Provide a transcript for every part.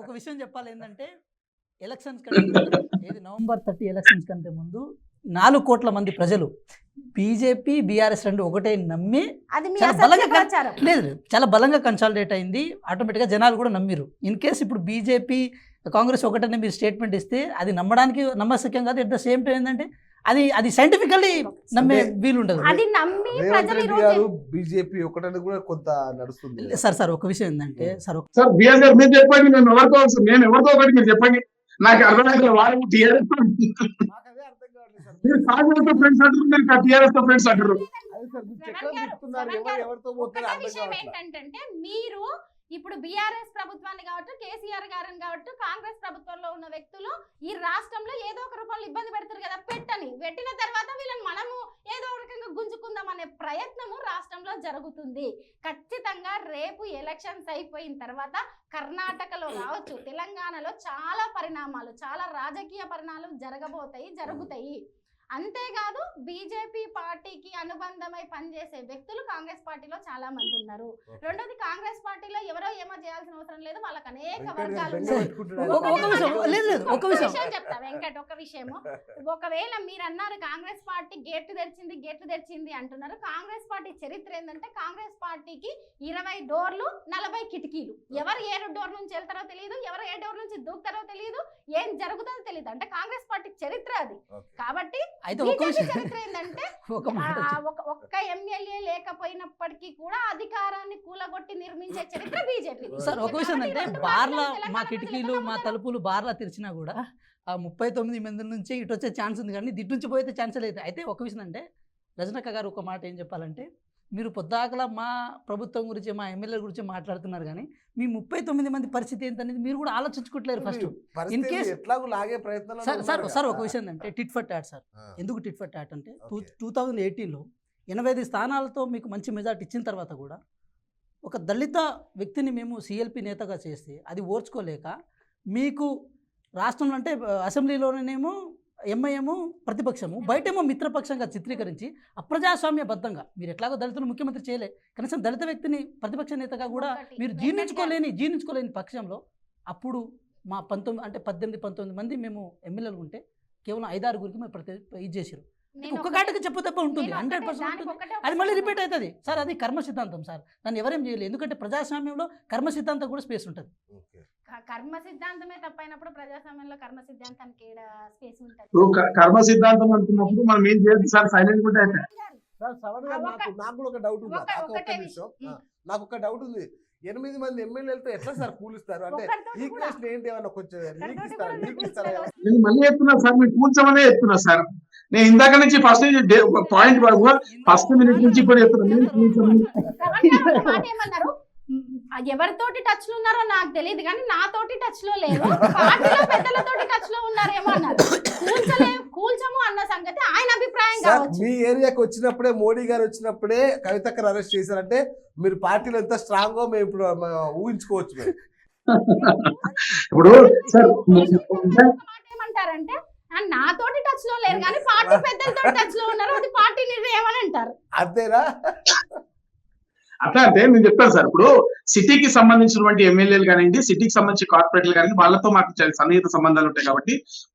ఒక విషయం చెప్పాలి ఏంటంటే ఎలక్షన్స్ కంటే ముందు, ఏది నవంబర్ 30 ఎలక్షన్స్ కంటే ముందు 4 కోట్ల మంది ప్రజలు బీజేపీ బీఆర్ఎస్ రెండు ఒకటే నమ్మి అది మీ చాలా అసత్య బలంగా ప్రచారం. లేదు చాలా బలంగా కన్సాలిడేట్ అయింది. ఆటోమేటిక్గా జనాలు కూడా నమ్మిరు. ఇన్ కేసు ఇప్పుడు బీజేపీ కాంగ్రెస్ ఒకటనే మీరు స్టేట్మెంట్ ఇస్తే అది నమ్మడానికి నమ్మశక్యం కాదు. ఎట్ ద సేమ్ టైం ఏంటంటే అది సైంటిఫికల్లీ నమ్మే వీలు ఉండదు. అది నమ్మి రేవంత్ ప్రజలు ఈ రెడ్డి రోజు గారు బీజేపీ ఒకటని కూడా కొంత నడుస్తుంది. సార్ ఒక విషయం ఏంటంటే సార్ సార్ బిఆర్ గారు మీరు చెప్పండి, నేను ఎవరితో ఒకటి మీరు చెప్పండి. నాకు అర్థమైతే వాళ్ళు టీఆర్ఎస్ నాకు అదే అర్థం కావట్లేదు సార్. మీరు కాంగ్రెస్ తో ఫ్రెండ్స్ అంటారు, మీరు టీఆర్ఎస్ తో ఫ్రెండ్స్ అంటారు. అదే సార్, మీరు శ్రవణ్ చక్రం గారు, తిప్పుతున్నారు. శ్రవణ్ గారు, ఎవరితో పోతారో ఒకటే అర్థం విషయం కావట్లేదు. ఏంటంటే మీరు ఇప్పుడు బీఆర్ఎస్ ప్రభుత్వాన్ని కావచ్చు, కేసీఆర్ గారిని కావచ్చు, కాంగ్రెస్ ప్రభుత్వంలో ఉన్న వ్యక్తులు ఈ రాష్ట్రంలో ఏదో ఒక రూపంలో ఇబ్బంది పెడతారు కదా. పెట్టిన తర్వాత వీళ్ళని మనము ఏదో ఒక రకంగా గుంజుకుందాం అనే ప్రయత్నము రాష్ట్రంలో జరుగుతుంది. ఖచ్చితంగా రేపు ఎలక్షన్స్ అయిపోయిన తర్వాత కర్ణాటకలో కావచ్చు, తెలంగాణలో చాలా పరిణామాలు, చాలా రాజకీయ పరిణామాలు జరుగుతాయి. అంతేకాదు బీజేపీ పార్టీకి అనుబంధమై పనిచేసే వ్యక్తులు కాంగ్రెస్ పార్టీలో చాలా మంది ఉన్నారు. రెండోది కాంగ్రెస్ పార్టీలో ఎవరో ఏమో చేయాల్సిన అవసరం లేదు, వాళ్ళకి అనేక వర్గాలు ఉన్నాయి. ఒక విషయం చెప్తా వెంకట్, ఒక విషయము. ఒకవేళ మీరు అన్నారు కాంగ్రెస్ పార్టీ గేట్లు తెరిచింది అంటున్నారు. కాంగ్రెస్ పార్టీ చరిత్ర ఏంటంటే కాంగ్రెస్ పార్టీకి 20 డోర్లు 40 కిటికీలు. ఎవరు ఏ డోర్ నుంచి వెళ్తారో తెలియదు, ఎవరు ఏ డోర్ నుంచి దూకుతారో తెలియదు, ఏం జరుగుతుందో తెలియదు. అంటే కాంగ్రెస్ పార్టీ చరిత్ర అది. కాబట్టి చరిత్ర ఏంటంటే ఒక్క ఎమ్మెల్యే లేకపోయినప్పటికీ కూడా అధికారాన్ని కూలగొట్టి నిర్మించే చరిత్ర బీజేపీ. సార్ ఒక విషయం అంటే బార్లా మా కిటికీలు మా తలుపులు బార్లా తెరిచినా కూడా ఆ 39 మంది నుంచి ఇటు వచ్చే ఛాన్స్ ఉంది, కానీ దిట్టు నుంచి పోతే ఛాన్స్ లేదు. అయితే ఒక విషయం అంటే రజనక్క గారు ఒక మాట ఏం చెప్పాలంటే, మీరు పొద్దాకల మా ప్రభుత్వం గురించి మా ఎమ్మెల్యే గురించి మాట్లాడుతున్నారు, కానీ మీ 39 మంది పరిస్థితి ఏంటనేది మీరు కూడా ఆలోచించుకోవట్లేరు. ఫస్ట్ ఇన్ కేస్ ఎట్లాగూ లాగే ప్రయత్నాలు సార్ ఒక విషయం అంటే టిట్ ఫర్ టాట్ సార్. ఎందుకు టిట్ ఫర్ టాట్ అంటే 2018లో 85 స్థానాలతో మీకు మంచి మెజార్టీ ఇచ్చిన తర్వాత కూడా ఒక దళిత వ్యక్తిని మేము సిఎల్పి నేతగా చేస్తే అది ఓర్చుకోలేక మీకు రాష్ట్రంలో అంటే అసెంబ్లీలోనేమో ఎంఐఎం ప్రతిపక్షము, బయటేమో మిత్రపక్షంగా చిత్రీకరించి అప్రజాస్వామ్యబద్ధంగా మీరు ఎట్లాగో దళితులు ముఖ్యమంత్రి చేయలే, కనీసం దళిత వ్యక్తిని ప్రతిపక్ష నేతగా కూడా మీరు జీర్ణించుకోలేని పక్షంలో అప్పుడు మా 18-19 మంది మేము ఎమ్మెల్యేలు ఉంటే కేవలం 5-6 మేము ఇది చేసారు. ఒక్క కాటికి చెప్పు తప్ప ఉంటుంది, 100% ఉంటుంది. అది మళ్ళీ రిపీట్ అవుతుంది సార్. అది కర్మ సిద్ధాంతం సార్, దాన్ని ఎవరేం చేయలేదు. ఎందుకంటే ప్రజాస్వామ్యంలో కర్మ సిద్ధాంతం కూడా స్పేస్ ఉంటుంది. కర్మ సిద్ధాంతమే తప్పైనప్పుడు ప్రజాస్వామ్యంలో కర్మ సిద్ధాంతానికి స్పేస్ ఉంటుంది. కర్మ సిద్ధాంతం అంటున్నప్పుడు మనం ఏం చేయాలి సార్? సైలెంట్ ఉంటే నాకు కూడా ఒక డౌట్ ఉంది. నాకు ఒక డౌట్ ఉంది. 8 మంది ఎమ్మెల్యేలతో ఎట్లా సార్ కూలుస్తారు? అంటే ఈక్వేషన్ ఏంటి? ఏమన్నా కొంచెం నేను మళ్ళీ చెప్తున్నా సార్, మీరు కూర్చోమనే చెప్తున్నా సార్. నేను ఇందాక నుంచి ఫస్ట్ పాయింట్ ఫస్ట్ మినిట్ నుంచి ఇప్పుడు చెప్తున్నా. ఎవరితోటి టచ్ లో ఉన్నారో నాకు తెలియదు, కానీ నాతోటి టచ్ లో లేదు. పార్టీలో పెద్దలతోటి టచ్ లో ఉన్నారేమో అన్నారు. కూల్చము అన్న సంగతి ఆయన అభిప్రాయం కావచ్చు. మీ ఏరియాకి వచ్చినప్పుడే, మోడీ గారు వచ్చినప్పుడే కవితక్కను అరెస్ట్ చేశారంటే మీరు పార్టీలో ఎంత స్ట్రాంగ్ గా మేము ఇప్పుడు ఊహించుకోవచ్చు. ఇప్పుడు ఏమంటారంటే నాతోటి టచ్ లో లేరు, కానీ పార్టీ పెద్దలతో టచ్ లో ఉన్నారు, అది పార్టీ నిర్ణయం అని అంటారు. అంతేనా? అట్లా అంటే నేను చెప్తాను సార్. ఇప్పుడు సిటీకి సంబంధించినటువంటి ఎమ్మెల్యేలు కానివ్వండి, సిటీకి సంబంధించి కార్పొరేట్లు కానివ్వండి, వాళ్ళతో మాకు సన్నిహిత సంబంధాలు ఉంటాయి కాబట్టి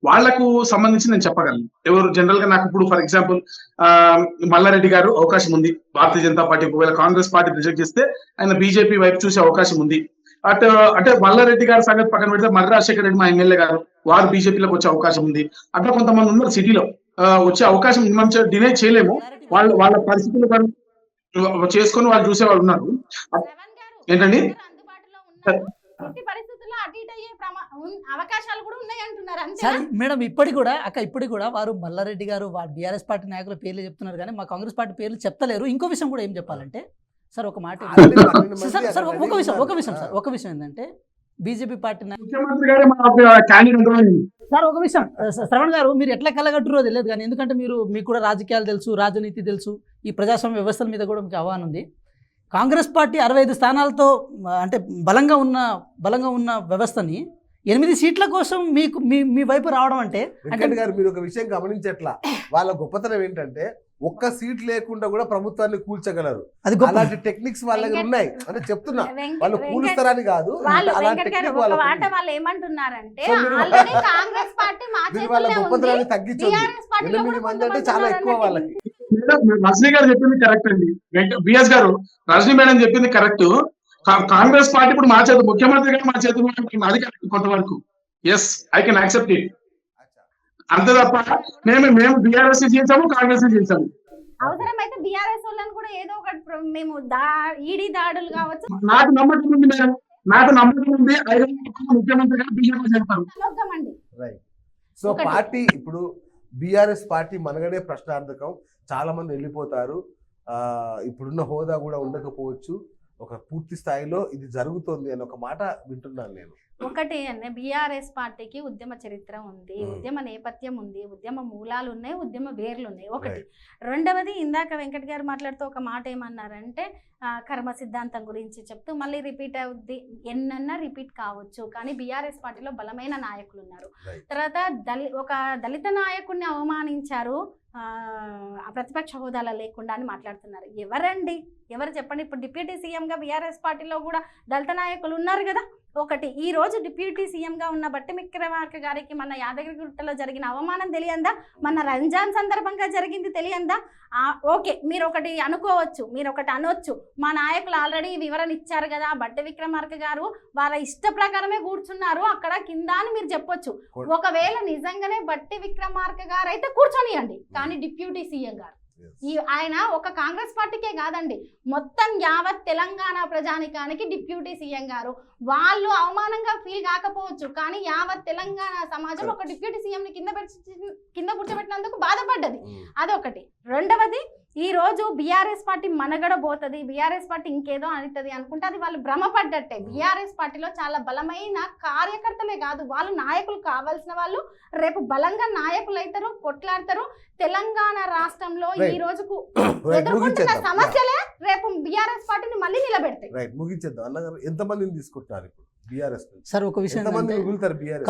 వాళ్లకు సంబంధించి నేను చెప్పగలను. ఎవరు జనరల్ గా నాకు ఇప్పుడు ఫర్ ఎగ్జాంపుల్ మల్లారెడ్డి గారు అవకాశం ఉంది భారతీయ జనతా పార్టీ, ఒకవేళ కాంగ్రెస్ పార్టీ రిజెక్ట్ చేస్తే ఆయన బీజేపీ వైపు చూసే అవకాశం ఉంది. అంటే మల్లారెడ్డి గారి సంగతి పక్కన పెడితే మర్రి రాజశేఖర రెడ్డి మా ఎమ్మెల్యే గారు, వారు బీజేపీలోకి వచ్చే అవకాశం ఉంది. అట్లా కొంతమంది ఉన్నారు సిటీలో వచ్చే అవకాశం మనం డినై చేయలేము. వాళ్ళ పరిస్థితులు చేసుకొని వాళ్ళు చూసే వాళ్ళు ఉన్నారు. ఏంటండి మేడం ఇప్పటికి కూడా వారు మల్లారెడ్డి గారు బీఆర్ఎస్ పార్టీ నాయకుల పేర్లు చెప్తున్నారు, కానీ మా కాంగ్రెస్ పార్టీ పేర్లు చెప్తలేరు. ఇంకో విషయం కూడా ఏం చెప్పాలంటే సార్, ఒక మాట సార్, ఒక విషయం ఏంటంటే బీజేపీ పార్టీ సార్, ఒక విషయం శ్రవణ్ గారు, మీరు ఎట్లా కలగట్టురో తెలియదు, కానీ ఎందుకంటే మీకు కూడా రాజకీయాలు తెలుసు, రాజనీతి తెలుసు, ఈ ప్రజాస్వామ్య వ్యవస్థల మీద కూడా మీకు అవగాహన ఉంది. కాంగ్రెస్ పార్టీ 65 స్థానాలతో అంటే బలంగా ఉన్న వ్యవస్థని 8 సీట్ల కోసం మీ వైపు రావడం అంటే గారు మీరు ఒక విషయం గమనించట్లా. వాళ్ళ గొప్పతనం ఏంటంటే ఒక్క సీట్ లేకుండా కూడా ప్రభుత్వాన్ని కూల్చగలరు. అది గొప్ప. అలాంటి టెక్నిక్స్ వాళ్ళ దగ్గర ఉన్నాయి అంటే చెప్తున్నా, వాళ్ళు వెంకట్ కూలుస్తారని కాదు, వాళ్ళు అలాంటి వెంకట్ గారు టెక్నిక్ ఒక వాళ్ళకు మాట ఉంది. వాళ్ళు ఏమంటున్నారంటే సో మీరు ఆల్రెడీ కాంగ్రెస్ పార్టీ మా మీరు వాళ్ళ చేతుల్లో ఉంది, గొప్పతనాన్ని తగ్గించండి. బీఆర్ఎస్ పార్టీలో 8 కూడా మంది అంటే చాలా కొంతమంది ఎక్కువ ఉన్నారు వాళ్ళకి. రజనీ గారు చెప్పింది కరెక్ట్ అండి. బిఎస్ గారు, రజనీ మేడం చెప్పింది కరెక్ట్. కాంగ్రెస్ పార్టీ ఇప్పుడు మా చేతి, ముఖ్యమంత్రి గారు మా చేతిలో ఉంటుంది. అది కరెక్ట్ కొంతవరకు. Yes, I can accept it. అంతే తప్ప మేము బీఆర్ఎస్ చేసాము, కాంగ్రెస్ చేసాము. అవసరమైతే బీఆర్ఎస్ వాళ్ళని కూడా ఏదో ఒకటి మేము ఈడీ దాడులు కావచ్చు నాకు నమ్మకం ఉంది మేడం, నాకు నమ్మకం ఉంది. 5 ముఖ్యమంత్రి గారు బీజేపీ చేస్తారు. అనొద్దామండి. రైట్. సో ఒకటి. పార్టీ ఇప్పుడు బీఆర్ఎస్ పార్టీ మనగడే ప్రశ్నార్థకం. చాలా మంది వెళ్ళిపోతారు. ఇప్పుడున్న హోదా కూడా ఉండకపోవచ్చు. ఒక పూర్తి స్థాయిలో ఇది జరుగుతోంది అని ఒక మాట వింటున్నాను నేను. ఒకటి అంటే బీఆర్ఎస్ పార్టీకి ఉద్యమ చరిత్ర ఉంది, ఉద్యమ నేపథ్యం ఉంది, ఉద్యమ మూలాలు ఉన్నాయి, ఉద్యమ వేర్లు ఉన్నాయి. ఒకటి. రెండవది, ఇందాక వెంకట్ గారు మాట్లాడుతూ ఒక మాట ఏమన్నారంటే కర్మ సిద్ధాంతం గురించి చెప్తూ మళ్ళీ రిపీట్ అవుద్ది, ఎన్నన్నా రిపీట్ కావచ్చు, కానీ బీఆర్ఎస్ పార్టీలో బలమైన నాయకులు ఉన్నారు. తర్వాత ఒక దళిత నాయకుడిని అవమానించారు ప్రతిపక్ష హోదాలో లేకుండా అని మాట్లాడుతున్నారు. ఎవరండి, ఎవరు చెప్పండి? ఇప్పుడు డిప్యూటీ సీఎంగా బీఆర్ఎస్ పార్టీలో కూడా దళిత నాయకులు ఉన్నారు కదా. ఒకటి, ఈ రోజు డిప్యూటీ సీఎంగా ఉన్న బట్టి విక్రమార్క గారికి మన యాదగిరిగుట్టలో జరిగిన అవమానం తెలియందా? మన రంజాన్ సందర్భంగా జరిగింది తెలియందా? ఓకే, మీరు ఒకటి అనుకోవచ్చు, మీరు ఒకటి అనొచ్చు, మా నాయకులు ఆల్రెడీ వివరణ ఇచ్చారు కదా, బట్టి విక్రమార్క గారు వాళ్ళ ఇష్ట ప్రకారమే కూర్చున్నారు అక్కడ కింద అని మీరు చెప్పొచ్చు. ఒకవేళ నిజంగానే బట్టి విక్రమార్క గారు అయితే కూర్చొనియండి, కానీ డిప్యూటీ సీఎం గారు ఆయన ఒక కాంగ్రెస్ పార్టీకే కాదండి, మొత్తం యావత్ తెలంగాణ ప్రజానికానికి డిప్యూటీ సీఎం గారు. వాళ్ళు అవమానంగా ఫీల్ కాకపోవచ్చు, కానీ యావత్ తెలంగాణ సమాజం ఒక డిప్యూటీ సీఎం ని కింద కూర్చోబెట్టినందుకు బాధపడ్డది. అదొకటి. రెండవది, ఈ రోజు బీఆర్ఎస్ పార్టీ మనగడ పోతుంది, బీఆర్ఎస్ పార్టీ ఇంకేదో అవుతుంది అనుకుంటే అది వాళ్ళు భ్రమపడ్డట్టే. బీఆర్ఎస్ పార్టీలో చాలా బలమైన కార్యకర్తలే కాదు, వాళ్ళు నాయకులు కావాల్సిన వాళ్ళు రేపు బలంగా నాయకులు అవుతారు, కొట్లాడతారు. తెలంగాణ రాష్ట్రంలో ఈ రోజుకు ఎదుర్కొంటున్న సమస్యలే రేపు బీఆర్ఎస్ పార్టీని మళ్ళీ నిలబెడతాయి. రైట్, ముగించేద్దాం. అన్నగారు ఎంతమందిని తీసుకుంటున్నారు ఇప్పుడు బీఆర్ఎస్ సార్? ఒక విషయం,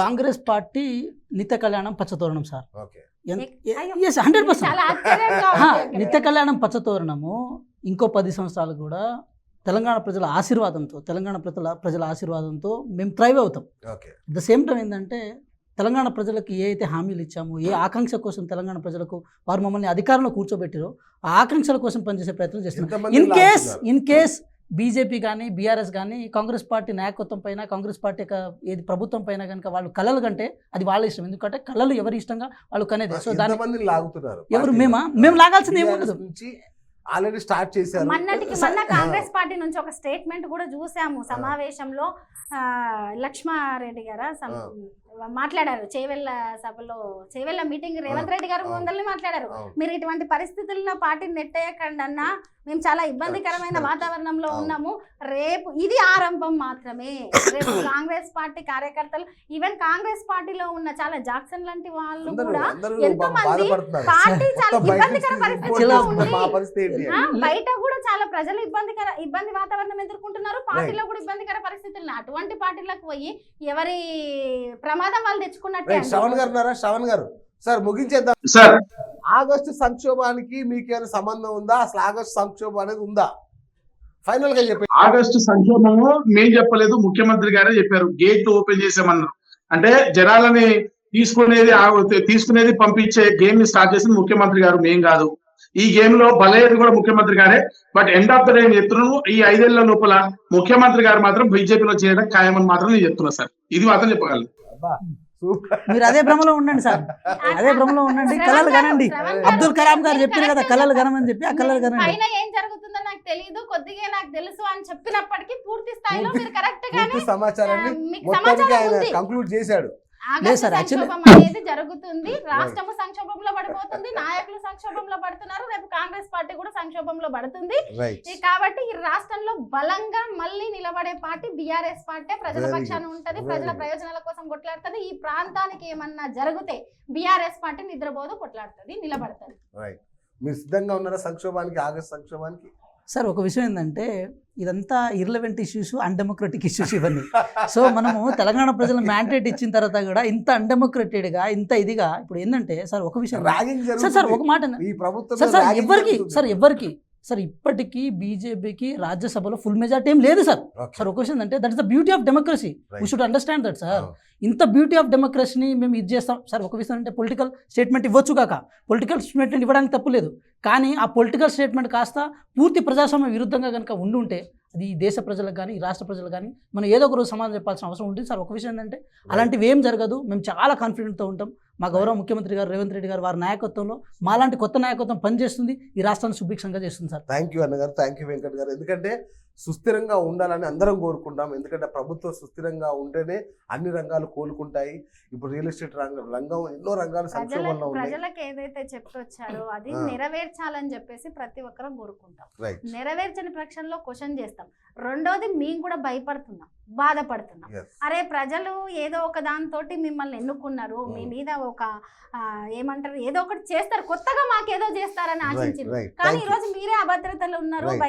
కాంగ్రెస్ పార్టీ నిత్య కళ్యాణం పచ్చతోరణం సార్. ఓకే, 100% నిత్య కళ్యాణం పచ్చతోరణము ఇంకో 10 సంవత్సరాలు కూడా తెలంగాణ ప్రజల ఆశీర్వాదంతో, తెలంగాణ ప్రజల ఆశీర్వాదంతో మేము థ్రైవ్ అవుతాం. Okay. At the same time ఏంటంటే తెలంగాణ ప్రజలకు ఏ అయితే హామీలు ఇచ్చామో, ఏ ఆకాంక్ష కోసం తెలంగాణ ప్రజలకు వారు మమ్మల్ని అధికారంలో కూర్చోబెట్టారో ఆ ఆకాంక్షల కోసం పనిచేసే ప్రయత్నం చేస్తున్నాం. ఇన్ కేస్ బీజేపీ కానీ బీఆర్ఎస్ కానీ కాంగ్రెస్ పార్టీ నాయకత్వం పైన, కాంగ్రెస్ పార్టీ ఏది ప్రభుత్వం పైన కనుక వాళ్ళు కళలు కంటే అది వాళ్ళ ఇష్టం. ఎందుకంటే కళలు ఎవరి ఇష్టంగా వాళ్ళు కనేది. సో దాన్ని లాగుతున్నారు ఎవరు మేము లాగాల్సింది ఏముండదు. ఆల్రెడీ స్టార్ట్ చేశారు. మొన్న కాంగ్రెస్ పార్టీ నుంచి ఒక స్టేట్మెంట్ కూడా చూసాము సమావేశంలో. లక్ష్మారెడ్డి గారు మాట్లాడారు చేవెళ్ళ సభలో, చేవెళ్ళ మీటింగ్ రేవంత్ రెడ్డి గారు ముందల్ని మాట్లాడారు. మీరు ఇటువంటి పరిస్థితుల్లో పార్టీని నెట్టేయకండి అన్న, మేము చాలా ఇబ్బందికరమైన వాతావరణంలో ఉన్నాము, రేపు ఇది ఆరంభం మాత్రమే. రేపు కాంగ్రెస్ పార్టీ కార్యకర్తలు, ఈవెన్ కాంగ్రెస్ పార్టీలో ఉన్న చాలా జాక్సన్ లాంటి వాళ్ళు కూడా ఎంతో మంది పార్టీ చాలా ఇబ్బందికర పరిస్థితుల్లో ఉంది. బయట కూడా చాలా ప్రజలు ఇబ్బంది వాతావరణం ఎదుర్కొంటున్నారు, పార్టీలో కూడా ఇబ్బందికర పరిస్థితులు. అటువంటి పార్టీలకు పోయి ఎవరి ప్రమాదం వాళ్ళు తెచ్చుకున్నట్టే. శ్రవణ్ గారు సార్, ముగించేద్దాం సార్. ఆగస్టు సంక్షోభానికి మీకేమైనా సంబంధం ఉందా? అసలు ఆగస్టు సంక్షోభం అనేది ఉందా? ఫైనల్ గా చెప్పండి. ఆగస్టు సంక్షోభము మేము చెప్పలేదు, ముఖ్యమంత్రి గారే చెప్పారు. గేట్ ఓపెన్ చేసామన్నారు. అంటే జనాలని తీసుకునేది పంపించే గేమ్ ని స్టార్ట్ చేసింది ముఖ్యమంత్రి గారు, మేం కాదు. ఈ గేమ్ లో బలయ్యేది కూడా ముఖ్యమంత్రి గారే. But end of the day చెప్తున్నాను, ఈ 5 ఏళ్ల లోపల ముఖ్యమంత్రి గారు మాత్రం బీజేపీలో చేయడం ఖాయమని మాత్రం నేను చెప్తున్నా సార్. ఇది మాత్రం చెప్పగలను. మీరు అదే భ్రమలో ఉండండి సార్, అదే భ్రమలో ఉండండి. కళలు కనండి. అబ్దుల్ కలాం గారు చెప్పారు కదా కళలు కనమని చెప్పి, ఆ కళలు కనండి. పైన ఏం జరుగుతుందో నాకు తెలియదు, కొద్దిగా నాకు తెలుసు అని చెప్పినప్పటికీ పూర్తి స్థాయిలో మీరు కరెక్ట్ గానే సమాచారాన్ని కంక్లూడ్ చేశాడు. సంక్షోభం అనేది జరుగుతుంది, రాష్ట్రము సంక్షోభంలో పడిపోతుంది, నాయకులు సంక్షోభంలో పడుతున్నారు, రేపు కాంగ్రెస్ పార్టీ కూడా సంక్షోభంలో పడుతుంది. కాబట్టి ఈ రాష్ట్రంలో బలంగా మళ్ళీ నిలబడే పార్టీ బీఆర్ఎస్ పార్టీ. ప్రజల పక్షాన ఉంటది, ప్రజల ప్రయోజనాల కోసం కొట్లాడుతుంది. ఈ ప్రాంతానికి ఏమన్నా జరిగితే బీఆర్ఎస్ పార్టీ నిద్రపోదు, కొట్లాడుతుంది, నిలబడుతుంది. మీరు సిద్ధంగా ఉన్నారా సంక్షోభానికి, ఆగస్టు సంక్షోభానికి? సార్ ఒక విషయం ఏంటంటే ఇదంతా ఇర్లవెంట్ ఇష్యూస్ అన్డెమోక్రటిక్ ఇష్యూస్ ఇవన్నీ. సో మనము తెలంగాణ ప్రజల మ్యాండేట్ ఇచ్చిన తర్వాత కూడా ఇంత అన్డెమోక్రటెడ్గా ఇంత ఇదిగా ఇప్పుడు ఏంటంటే సార్ ఒక విషయం ర్యాగింగ్ సార్ ఒక మాట ఈ ప్రభుత్వం ఎవరికి సార్ ఇప్పటికీ బీజేపీకి రాజ్యసభలో ఫుల్ మెజార్టీ ఏం లేదు సార్. సార్ ఒక విషయం అంటే that is the beauty of democracy. We should understand that sir. ఇంత బ్యూటీ ఆఫ్ డెమోక్రసీని మేము ఇది చేస్తాం సార్. ఒక విషయం అంటే పొలిటికల్ స్టేట్మెంట్ ఇవ్వచ్చు కాక, పొలిటికల్ స్టేట్మెంట్ ఇవ్వడానికి తప్పు లేదు, కానీ ఆ పొలిటికల్ స్టేట్మెంట్ కాస్త పూర్తి ప్రజాస్వామ్య విరుద్ధంగా కనుక ఉండుంటే అది ఈ దేశ ప్రజలకు కానీ ఈ రాష్ట్ర ప్రజలకు కానీ మనం ఏదో ఒక రోజు సమాధానం చెప్పాల్సిన అవసరం ఉంటుంది సార్. ఒక విషయం ఏంటంటే అలాంటివి ఏం జరగదు, మేము చాలా కాన్ఫిడెంట్తో ఉంటాం. మా గౌరవ ముఖ్యమంత్రి గారు రేవంత్ రెడ్డి గారు వారి నాయకత్వంలో మాలాంటి కొత్త నాయకత్వం పనిచేస్తుంది, ఈ రాష్ట్రాన్ని సుభిక్షంగా చేస్తుంది సార్. థ్యాంక్ యూ అన్నగారు, థ్యాంక్ యూ వెంకట్ గారు. ఎందుకంటే సుస్థిరంగా ఉండాలని అందరం కోరుకుంటాం. ఎందుకంటే ప్రభుత్వం సుస్థిరంగా ఉంటేనే అన్ని రంగాలు కోలుకుంటాయి. ఇప్పుడు రియల్ ఎస్టేట్ రంగం ఎన్నో రంగాలు సంక్షోభంలో ఉన్నాయి. ప్రజలకు ఏదైతే చెప్తొచ్చారో అది నెరవేర్చాలని చెప్పేసి ప్రతి ఒక్కరం కోరుకుంటాం. రైట్. నెరవేర్చని పక్షంలో క్వశ్చన్ చేస్తాం. రెండోది మేము కూడా భయపడుతున్నాం, బాధపడుతున్నాం. అరే ప్రజలు ఏదో ఒక దానితోటి మిమ్మల్ని ఎన్నుకున్నారు, మీ మీద ఒక ఏమంటారు ఏదో ఒకటి చేస్తారు, కొత్తగా మాకేదో చేస్తారని ఆశించారు. కానీ ఈ రోజు మీరే అభద్రతలు ఉన్నారు.